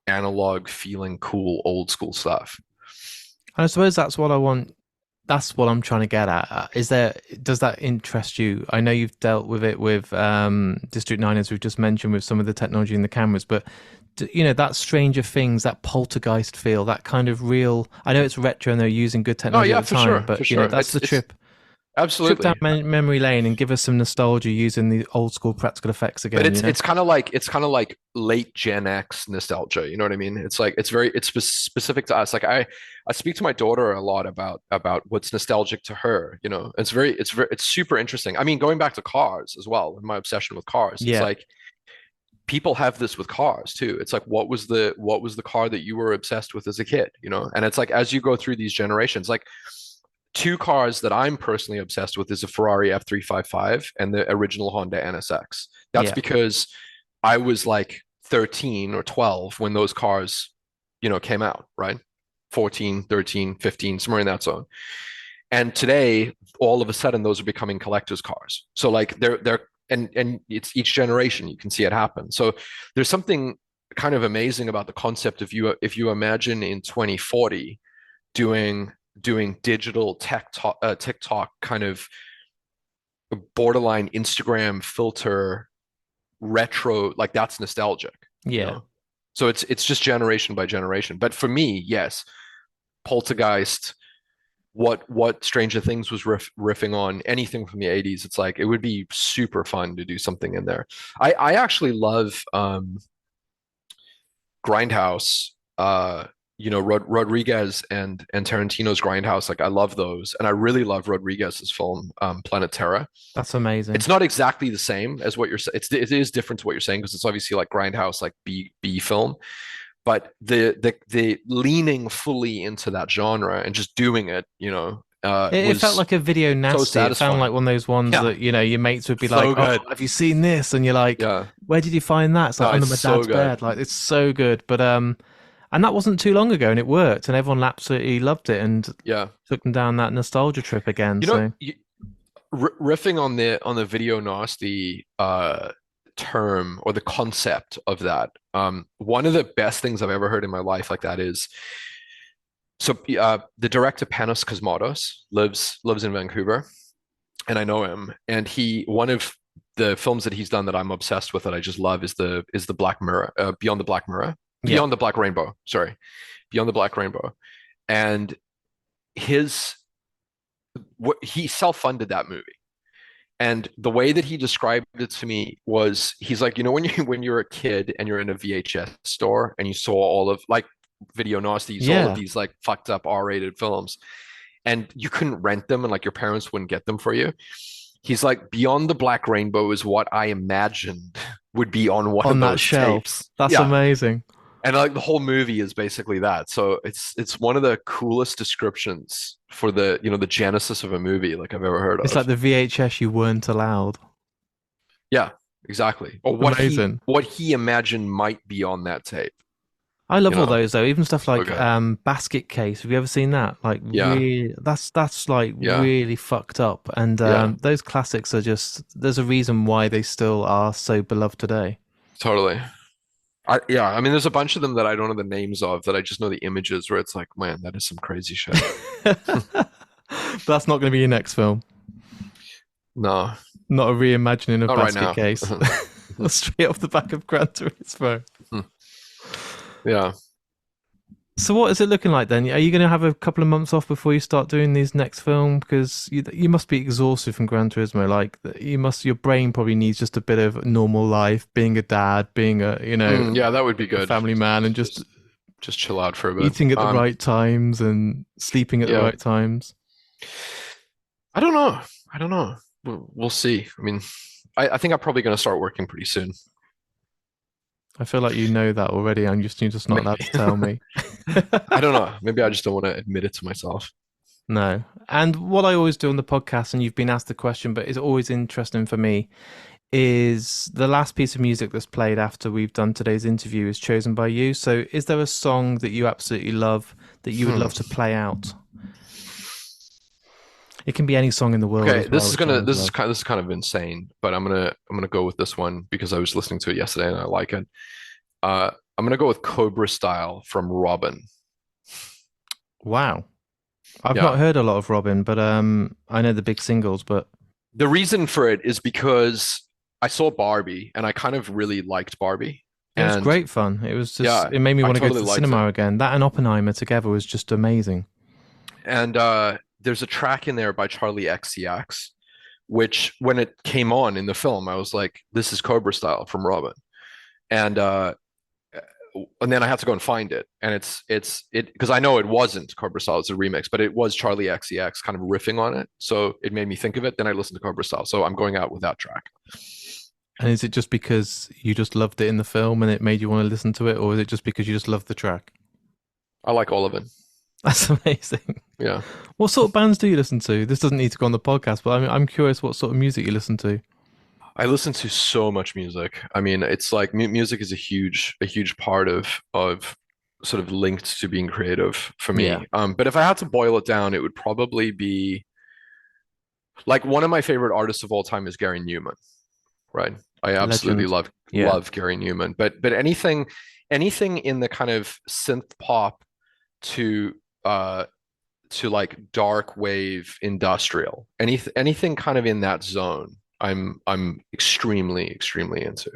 analog feeling cool old school stuff. And I suppose that's what I want. That's what I'm trying to get at. Does that interest you? I know you've dealt with it with District 9, as we've just mentioned, with some of the technology in the cameras, but that Stranger Things, that poltergeist feel, that kind of real. I know it's retro and they're using good Oh technology yeah, at the for time, sure, but for sure. that's It's the it's trip. trip down Absolutely. memory lane and give us some nostalgia using the old school practical effects But again, you know? it's kind of like late Gen X nostalgia. You know what I mean? It's like it's specific to us. Like I speak to my daughter a lot about what's nostalgic to her. You know, it's super interesting. I mean, going back to cars as well, my obsession with cars. It's Yeah, like people have this with cars too. It's like what was the car that you were obsessed with as a kid? You know, and it's like as you go through these generations, like two cars that I'm personally obsessed with is a Ferrari F355 and the original Honda NSX. That's yeah. because I was like 13 or 12 when those cars, came out, right? 14, 13, 15, somewhere in that zone. And today, all of a sudden, those are becoming collectors' cars. So like they're and it's each generation you can see it happen. So there's something kind of amazing about the concept of you if you imagine in 2040 doing digital TikTok kind of borderline Instagram filter retro, like that's nostalgic, you Yeah. know. So it's just generation by generation. But for me, yes, Poltergeist, what Stranger Things was riffing on, anything from the 80s, it's like it would be super fun to do something in there. I actually love Grindhouse, Rodriguez and Tarantino's Grindhouse. Like I love those, and I really love Rodriguez's film Planet Terror. That's amazing. It's not exactly the same as what you're saying. It is different to what you're saying because it's obviously like Grindhouse, like B film, but the leaning fully into that genre and just doing it, It felt was like a video so nasty. It sounded like satisfying. one of those ones Yeah, that, your mates would be like, so "Oh, good. have you seen this?" And you're like, Yeah, "Where did you find that?" It's like no, under it's my so dad's good. bed. Like it's so good. But and that wasn't too long ago, and it worked, and everyone absolutely loved it, and Yeah, took them down that nostalgia trip again. you know, So riffing on the video nasty term or the concept of that. One of the best things I've ever heard in my life like that is the director Panos Cosmatos lives in Vancouver, and I know him. And he one of the films that he's done that I'm obsessed with that I just love is the Black Mirror, yeah, Beyond the Black Rainbow. Sorry, Beyond the Black Rainbow, and his what he self-funded that movie. And the way that he described it to me was he's like, when you're a kid and you're in a VHS store and you saw all of like video nasty, you saw all of yeah. these like fucked up R-rated films and you couldn't rent them and like your parents wouldn't get them for you. He's like, Beyond the Black Rainbow is what I imagined would be on one of On that those shelf, tapes. that's Yeah. amazing. And like the whole movie is basically that. So it's one of the coolest descriptions for the genesis of a movie like I've ever heard It's like of. the VHS you weren't allowed. Yeah, exactly. Or Amazing. what he imagined might be on that tape. I You love all know, those though. Even stuff so like good. Basket Case. Have you ever seen that? Like Yeah, really, that's like yeah, really fucked up. And yeah, those classics are just. There's a reason why they still are so beloved today. totally. I mean, there's a bunch of them that I don't know the names of that I just know the images where it's like, man, that is some crazy shit. That's not going to be your next film. No, Not a reimagining of not right Basket now. Case. Straight off the back of Gran Turismo. Yeah. So what is it looking like then? Are you going to have a couple of months off before you start doing these next film? Because you must be exhausted from Gran Turismo. Like your brain probably needs just a bit of normal life, being a dad, being Yeah, that would be a good. family man, and just Just just chill out for a bit. eating at the right times and sleeping at the Yeah. right times. I don't know. I don't know. We'll see. I mean, I think I'm probably going to start working pretty soon. I feel like you know that already, and you're just not allowed Maybe. to tell me. I don't know. Maybe I just don't want to admit it to myself. No. And what I always do on the podcast, and you've been asked the question, but it's always interesting for me, is the last piece of music that's played after we've done today's interview is chosen by you. So is there a song that you absolutely love that you would Hmm. love to play out? It can be any song in the world Okay, as well, which I always love. this is kind of insane, but I'm gonna go with this one because I was listening to it yesterday and I like it. I'm gonna go with Cobra Style from Robin. Wow. I've not Yeah. heard a lot of Robin, but I know the big singles, but The reason for it is because I saw Barbie and I kind of really liked Barbie. it was And great fun. It was just yeah, it made me I want to go to totally the liked it. cinema again. That and Oppenheimer together was just amazing. And there's a track in there by Charlie XCX, which when it came on in the film, I was like, this is Cobra Style from Robin. And then I had to go and find it. And it's because I know it wasn't Cobra Style, it's a remix, but it was Charlie XCX kind of riffing on it. So it made me think of it. Then I listened to Cobra Style. So I'm going out with that track. And is it just because you just loved it in the film and it made you want to listen to it, or is it just because you just love the track? I like all of it. That's amazing. Yeah. What sort of bands do you listen to? This doesn't need to go on the podcast, but I'm curious what sort of music you listen to. I listen to so much music. I mean, it's like music is a huge part of sort of linked to being creative for me. Yeah. But if I had to boil it down, it would probably be like one of my favorite artists of all time is Gary Newman, right? I absolutely Legend. love Gary Newman. But anything in the kind of synth pop to like dark wave industrial, anything kind of in that zone, I'm extremely into.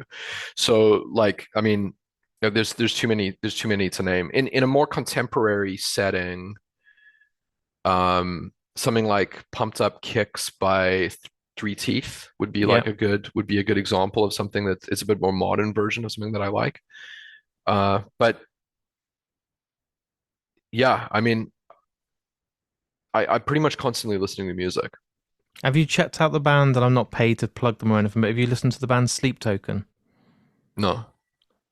So like, I mean, there's too many to name. In a more contemporary setting, something like Pumped Up Kicks by Three Teeth would be like would be a good example of something that it's a bit more modern version of something that I like. But yeah, I mean, I pretty much constantly listening to music. Have you checked out the band? And I'm not paid to plug them or anything, but have you listened to the band Sleep Token? No.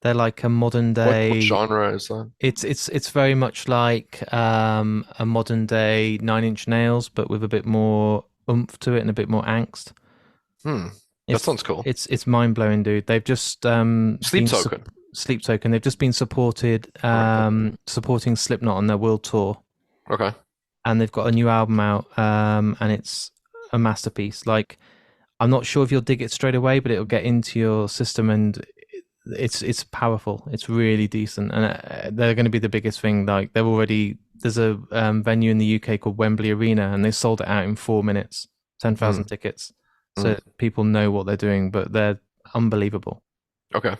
They're like a modern What day. genre is that? It's very much like a modern day Nine Inch Nails, but with a bit more oomph to it and a bit more angst. That sounds cool. It's mind blowing, dude. They've just Sleep Token. Sleep Token. They've just been supporting Slipknot on their world tour. Okay. And they've got a new album out, and it's a masterpiece. Like, I'm not sure if you'll dig it straight away, but it'll get into your system, and it's powerful. It's really decent, and they're going to be the biggest thing. Like, there's a venue in the UK called Wembley Arena, and they sold it out in 4 minutes, 10,000 tickets. So people know what they're doing, but they're unbelievable. Okay.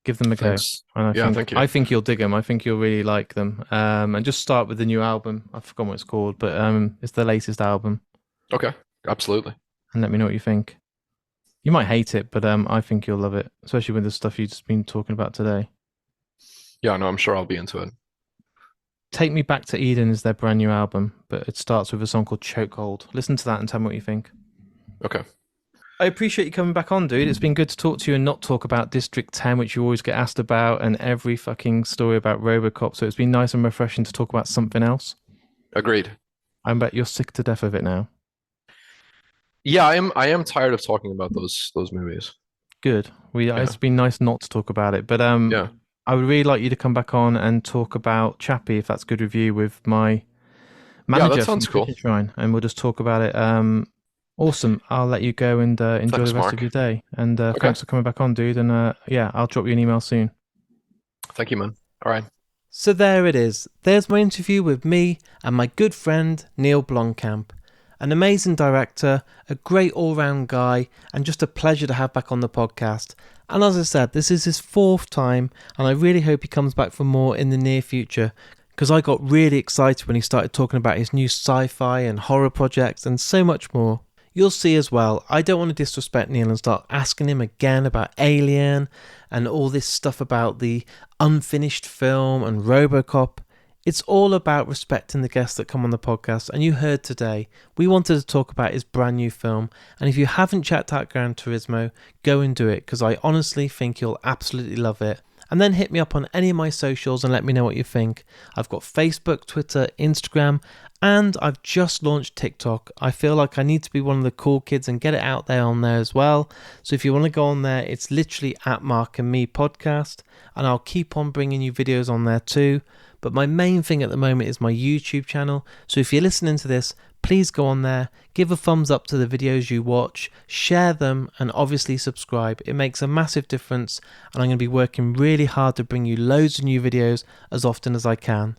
Give them a go. And thank you. I think you'll dig them. I think you'll really like them. And just start with the new album. I've forgotten what it's called, but it's the latest album. Okay, absolutely. And let me know what you think. You might hate it, but I think you'll love it, especially with the stuff you've just been talking about today. Yeah, no, I'm sure I'll be into it. Take Me Back to Eden is their brand new album, but it starts with a song called Chokehold. Listen to that and tell me what you think. Okay. I appreciate you coming back on, dude. It's been good to talk to you and not talk about District 10, which you always get asked about, and every fucking story about RoboCop. So it's been nice and refreshing to talk about something else. Agreed. I bet you're sick to death of it now. Yeah, I am tired of talking about those movies. Good. It's been nice not to talk about it, but yeah. I would really like you to come back on and talk about Chappie, if that's good with you, with my manager. Yeah, that sounds cool. Shrine, and we'll just talk about it. Awesome. I'll let you go and enjoy the rest of your day. And thanks for coming back on, dude. And I'll drop you an email soon. Thank you, man. All right. So there it is. There's my interview with me and my good friend, Neill Blomkamp. An amazing director, a great all-round guy, and just a pleasure to have back on the podcast. And as I said, this is his 4th time, and I really hope he comes back for more in the near future, because I got really excited when he started talking about his new sci-fi and horror projects and so much more. You'll see as well, I don't want to disrespect Neill and start asking him again about Alien and all this stuff about the unfinished film and RoboCop. It's all about respecting the guests that come on the podcast, and you heard today, we wanted to talk about his brand new film, and if you haven't checked out Gran Turismo, go and do it, because I honestly think you'll absolutely love it. And then hit me up on any of my socials and let me know what you think. I've got Facebook, Twitter, Instagram, and I've just launched TikTok. I feel like I need to be one of the cool kids and get it out there on there as well. So if you want to go on there, it's literally at Mark and Me Podcast, and I'll keep on bringing you videos on there too. But my main thing at the moment is my YouTube channel. So if you're listening to this, please go on there, give a thumbs up to the videos you watch, share them, and obviously subscribe. It makes a massive difference, and I'm going to be working really hard to bring you loads of new videos as often as I can.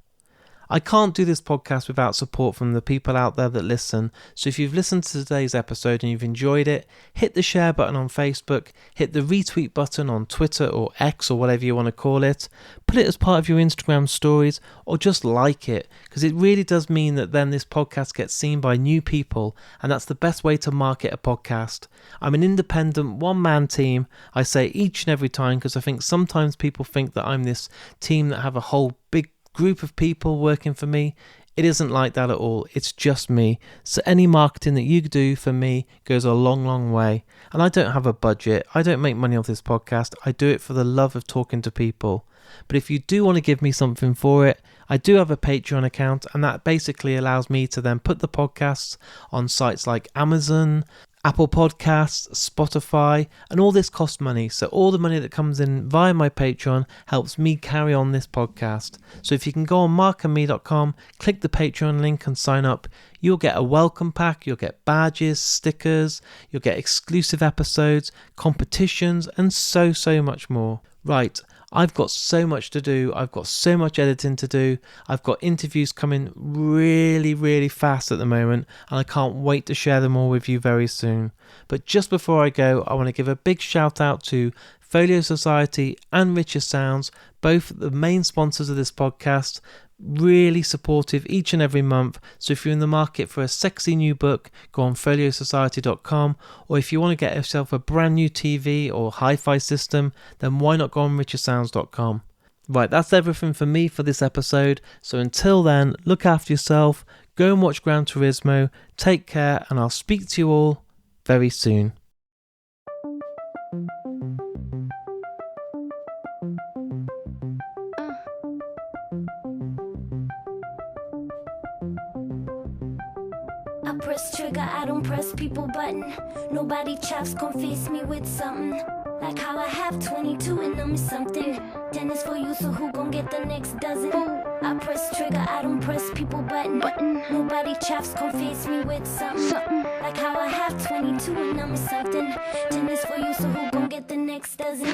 I can't do this podcast without support from the people out there that listen. So if you've listened to today's episode and you've enjoyed it, hit the share button on Facebook, hit the retweet button on Twitter or X or whatever you want to call it, put it as part of your Instagram stories, or just like it, because it really does mean that then this podcast gets seen by new people, and that's the best way to market a podcast. I'm an independent one-man team, I say each and every time, because I think sometimes people think that I'm this team that have a whole big group of people working for me. It isn't like that at all. It's just me. So any marketing that you do for me goes a long, long way. And I don't have a budget. I don't make money off this podcast. I do it for the love of talking to people. But if you do want to give me something for it, I do have a Patreon account, and that basically allows me to then put the podcasts on sites like Amazon, Apple Podcasts, Spotify, and all this costs money. So all the money that comes in via my Patreon helps me carry on this podcast. So if you can go on markandme.com, click the Patreon link and sign up, you'll get a welcome pack, you'll get badges, stickers, you'll get exclusive episodes, competitions, and so much more. Right, I've got so much to do. I've got so much editing to do. I've got interviews coming really fast at the moment, and I can't wait to share them all with you very soon. But just before I go, I want to give a big shout out to Folio Society and Richer Sounds, both the main sponsors of this podcast. Really supportive each and every month. So if you're in the market for a sexy new book, go on foliosociety.com, or if you want to get yourself a brand new TV or hi-fi system, then why not go on richersounds.com. Right, that's everything for me for this episode. So until then, look after yourself, go and watch Gran Turismo, take care, and I'll speak to you all very soon. I press trigger, I don't press people button. Nobody chops, gon' face me with something. Like how I have 22 and I'm something. 10 is for you, so who gon' get the next dozen? I press trigger, I don't press people button. Nobody chops, gon' face me with something. Like how I have 22 and I'm something. 10 is for you, so who gon' get the next dozen?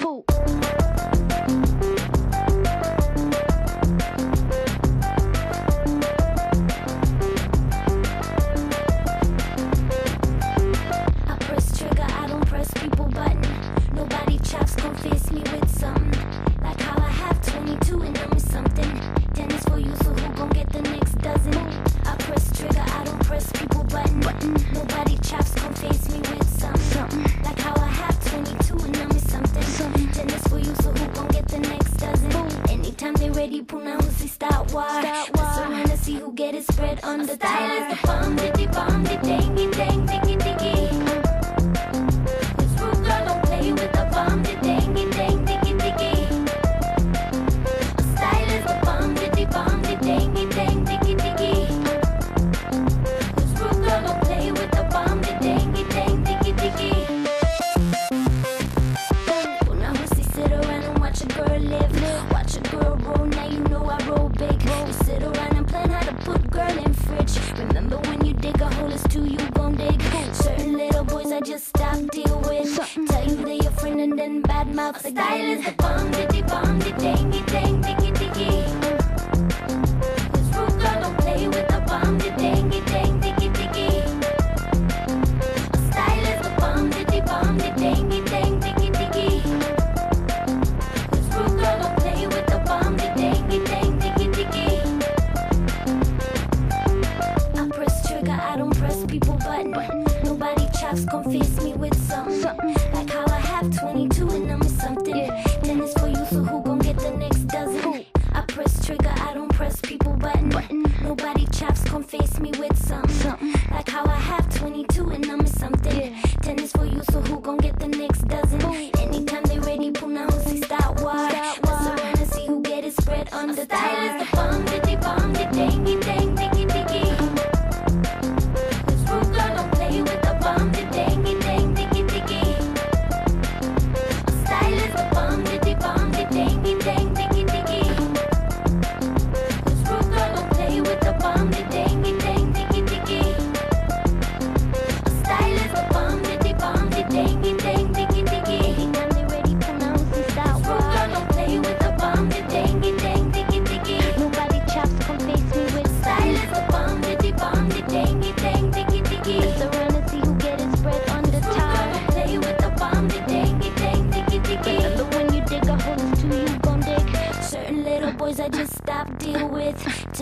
Chops gon' face me with something. Like how I have 22 and I'm something. 10 is for you, so who gon' get the next dozen? I press trigger, I don't press people button. Nobody chops gon' face me with something. Like how I have 22 and I'm something. 10 is for you, so who gon' get the next dozen? Anytime they ready, pronounce they start war. I surrender, see who get it spread on the style is the bomb, diddy bomb, diddy dang, dang, diggy, diggy. With the bomb, the dang, dang, diggy, diggy. A style is the bomb, the dang, dang, diggy, diggy. Cause rude girl don't play with the bomb, the dang, diggy, diggy. Now who sit around and watch a girl live? Watch a girl roll, now you know I roll big. You sit around and plan how to put girl in fridge. Remember when you dig a hole, it's two you gon' dig. Certain little boys I just stop deal with. Tell you they your friend and then bad mouth again. Style is the bomb, the dang, diggy, diggy. Cause rude girl don't play with the bomb, the dang, diggy, diggy. A style is the bomb, the dang, diggy, diggy. Cause rude girl don't play with the bomb, the dang, diggy, diggy. I press trigger, I don't press people button. Nobody chops gon' face me with something. Like how I have 22 and I'm something. 10 is for you, so who gon' get the next dozen? I press trigger, I don't press people button. Nobody chops gon' face me with something. Like how I have 22 and I'm something. 10 is for you, so who gon' get the next dozen? Anytime they ready, pronounce they start war. I surrender, see who get it spread on the style is the bomb, the dang, diggy, diggy. Cause rude girl don't play with the bomb, the dang, diggy, diggy. A style is the bomb, the dang, diggy, diggy. Cause rude girl don't play with the bomb, the dang, diggy, diggy.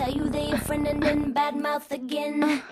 Tell you they your friend and then bad mouth again.